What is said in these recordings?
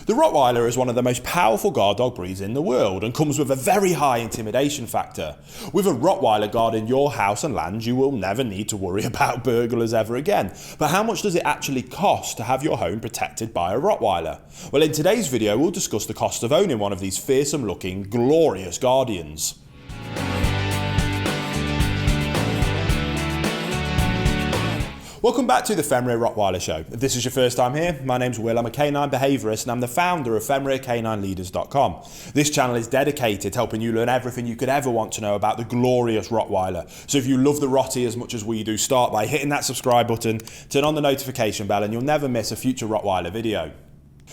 The Rottweiler is one of the most powerful guard dog breeds in the world and comes with a very high intimidation factor. With a Rottweiler guarding your house and land, you will never need to worry about burglars ever again. But how much does it actually cost to have your home protected by a Rottweiler? Well, in today's video, we'll discuss the cost of owning one of these fearsome looking, glorious guardians. Welcome back to the Fenrir Rottweiler Show. If this is your first time here, my name's Will, I'm a canine behaviourist and I'm the founder of FenrirCanineLeaders.com. This channel is dedicated to helping you learn everything you could ever want to know about the glorious Rottweiler. So if you love the Rottie as much as we do, start by hitting that subscribe button, turn on the notification bell and you'll never miss a future Rottweiler video.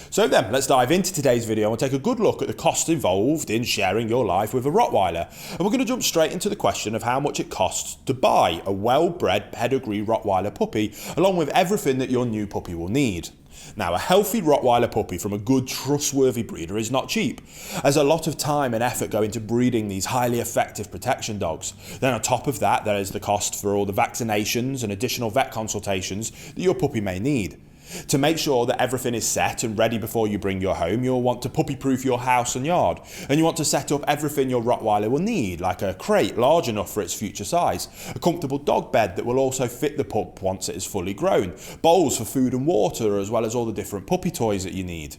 So then, let's dive into today's video and we'll take a good look at the costs involved in sharing your life with a Rottweiler. And we're going to jump straight into the question of how much it costs to buy a well-bred Pedigree Rottweiler puppy, along with everything that your new puppy will need. Now, a healthy Rottweiler puppy from a good, trustworthy breeder is not cheap, as a lot of time and effort go into breeding these highly effective protection dogs. Then on top of that, there is the cost for all the vaccinations and additional vet consultations that your puppy may need. To make sure that everything is set and ready before you bring your home, you'll want to puppy-proof your house and yard. And you want to set up everything your Rottweiler will need, like a crate large enough for its future size, a comfortable dog bed that will also fit the pup once it is fully grown, bowls for food and water, as well as all the different puppy toys that you need.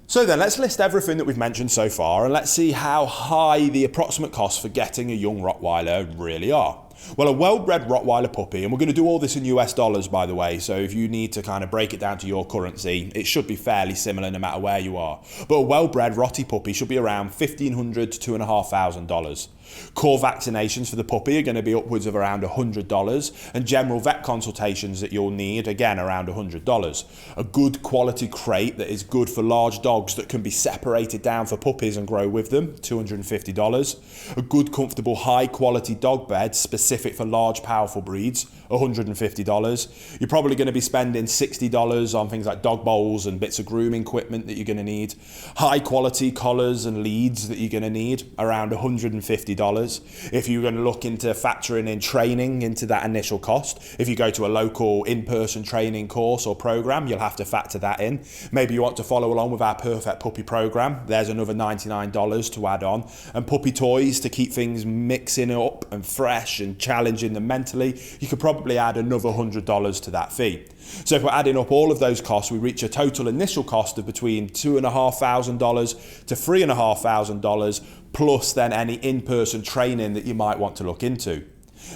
So then, let's list everything that we've mentioned so far and let's see how high the approximate costs for getting a young Rottweiler really are. Well, a well-bred Rottweiler puppy, and we're going to do all this in US dollars, by the way, so if you need to kind of break it down to your currency, it should be fairly similar no matter where you are. But a well-bred Rottie puppy should be around $1,500 to $2,500. Core vaccinations for the puppy are going to be upwards of around $100, and general vet consultations that you'll need, again, around $100. A good quality crate that is good for large dogs that can be separated down for puppies and grow with them, $250. A good, comfortable, high-quality dog bed specific for large, powerful breeds, $150. You're probably going to be spending $60 on things like dog bowls and bits of grooming equipment that you're going to need. High-quality collars and leads that you're going to need, around $150. If you're going to look into factoring in training into that initial cost, if you go to a local in-person training course or program, you'll have to factor that in. Maybe you want to follow along with our Perfect Puppy program, there's another $99 to add on. And puppy toys to keep things mixing up and fresh and challenging them mentally, you could probably add another $100 to that fee. So if we're adding up all of those costs, we reach a total initial cost of between $2,500 to $3,500, plus then any in-person training that you might want to look into.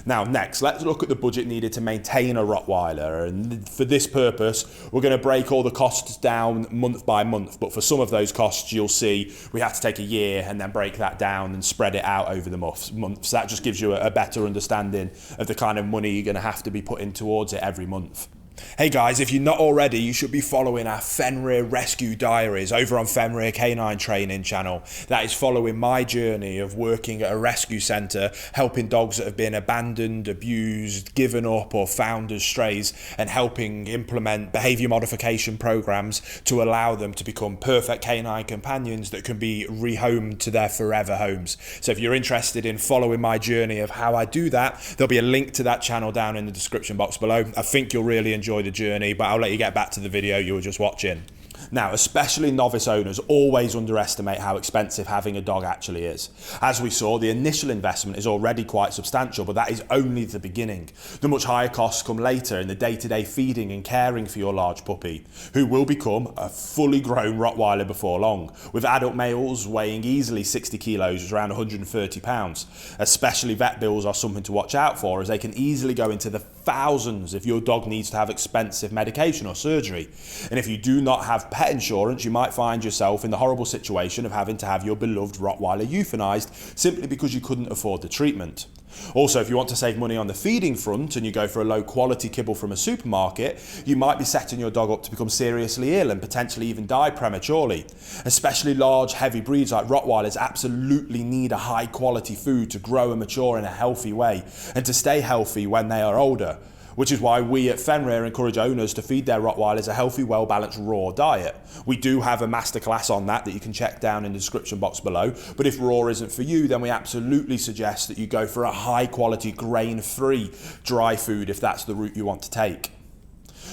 Now next, let's look at the budget needed to maintain a Rottweiler, and for this purpose we're going to break all the costs down month by month, but for some of those costs you'll see we have to take a year and then break that down and spread it out over the months. That just gives you a better understanding of the kind of money you're going to have to be putting towards it every month. Hey guys, if you're not already, you should be following our Fenrir Rescue Diaries over on Fenrir Canine Training channel. That is following my journey of working at a rescue centre, helping dogs that have been abandoned, abused, given up or found as strays, and helping implement behaviour modification programmes to allow them to become perfect canine companions that can be rehomed to their forever homes. So if you're interested in following my journey of how I do that, there'll be a link to that channel down in the description box below. I think you'll really enjoy the journey, but I'll let you get back to the video you were just watching. Now, especially novice owners always underestimate how expensive having a dog actually is. As we saw, the initial investment is already quite substantial, but that is only the beginning. The much higher costs come later in the day-to-day feeding and caring for your large puppy, who will become a fully grown Rottweiler before long, with adult males weighing easily 60 kilos, around 130 pounds. Especially vet bills are something to watch out for, as they can easily go into the thousands if your dog needs to have expensive medication or surgery. And if you do not have pet insurance, you might find yourself in the horrible situation of having to have your beloved Rottweiler euthanized simply because you couldn't afford the treatment. Also, if you want to save money on the feeding front and you go for a low quality kibble from a supermarket, you might be setting your dog up to become seriously ill and potentially even die prematurely. Especially large, heavy breeds like Rottweilers absolutely need a high quality food to grow and mature in a healthy way and to stay healthy when they are older. which is why we at Fenrir encourage owners to feed their Rottweilers a healthy, well-balanced raw diet. We do have a masterclass on that you can check down in the description box below, but if raw isn't for you, then we absolutely suggest that you go for a high-quality, grain-free dry food if that's the route you want to take.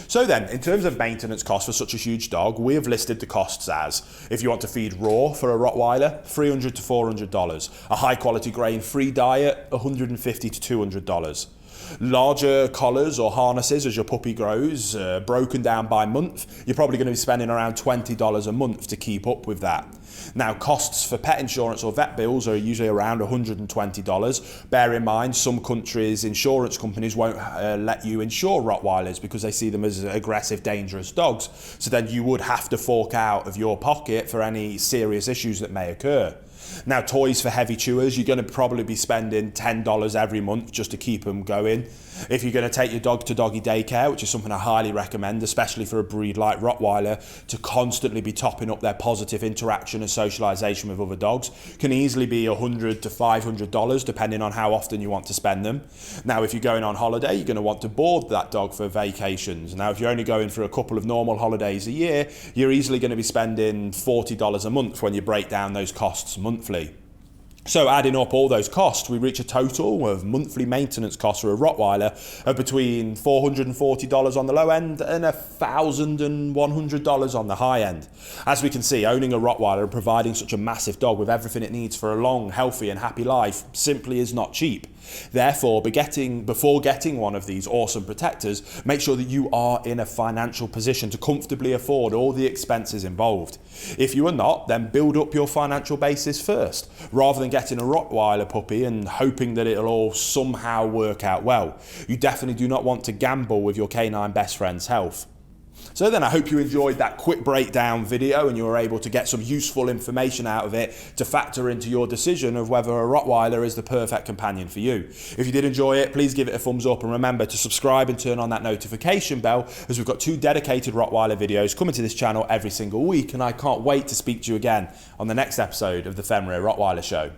So then, in terms of maintenance costs for such a huge dog, we have listed the costs as, if you want to feed raw for a Rottweiler, $300 to $400. A high quality grain-free diet, $150 to $200. Larger collars or harnesses as your puppy grows, broken down by month, you're probably going to be spending around $20 a month to keep up with that. Now, costs for pet insurance or vet bills are usually around $120. Bear in mind, some countries' insurance companies won't let you insure Rottweilers because they see them as aggressive, dangerous dogs. So then you would have to fork out of your pocket for any serious issues that may occur. Now, toys for heavy chewers, you're going to probably be spending $10 every month just to keep them going. If you're going to take your dog to doggy daycare, which is something I highly recommend, especially for a breed like Rottweiler, to constantly be topping up their positive interaction and socialisation with other dogs, can easily be $100 to $500 depending on how often you want to spend them. Now, if you're going on holiday, you're going to want to board that dog for vacations. Now, if you're only going for a couple of normal holidays a year, you're easily going to be spending $40 a month when you break down those costs monthly. So adding up all those costs, we reach a total of monthly maintenance costs for a Rottweiler of between $440 on the low end and $1,100 on the high end. As we can see, owning a Rottweiler and providing such a massive dog with everything it needs for a long, healthy and happy life simply is not cheap. Therefore, before getting one of these awesome protectors, make sure that you are in a financial position to comfortably afford all the expenses involved. If you are not, then build up your financial basis first, rather than getting a Rottweiler puppy and hoping that it'll all somehow work out well. You definitely do not want to gamble with your canine best friend's health. So then I hope you enjoyed that quick breakdown video and you were able to get some useful information out of it to factor into your decision of whether a Rottweiler is the perfect companion for you. If you did enjoy it, please give it a thumbs up and remember to subscribe and turn on that notification bell, as we've got 2 dedicated Rottweiler videos coming to this channel every single week, and I can't wait to speak to you again on the next episode of the Fenrir Rottweiler Show.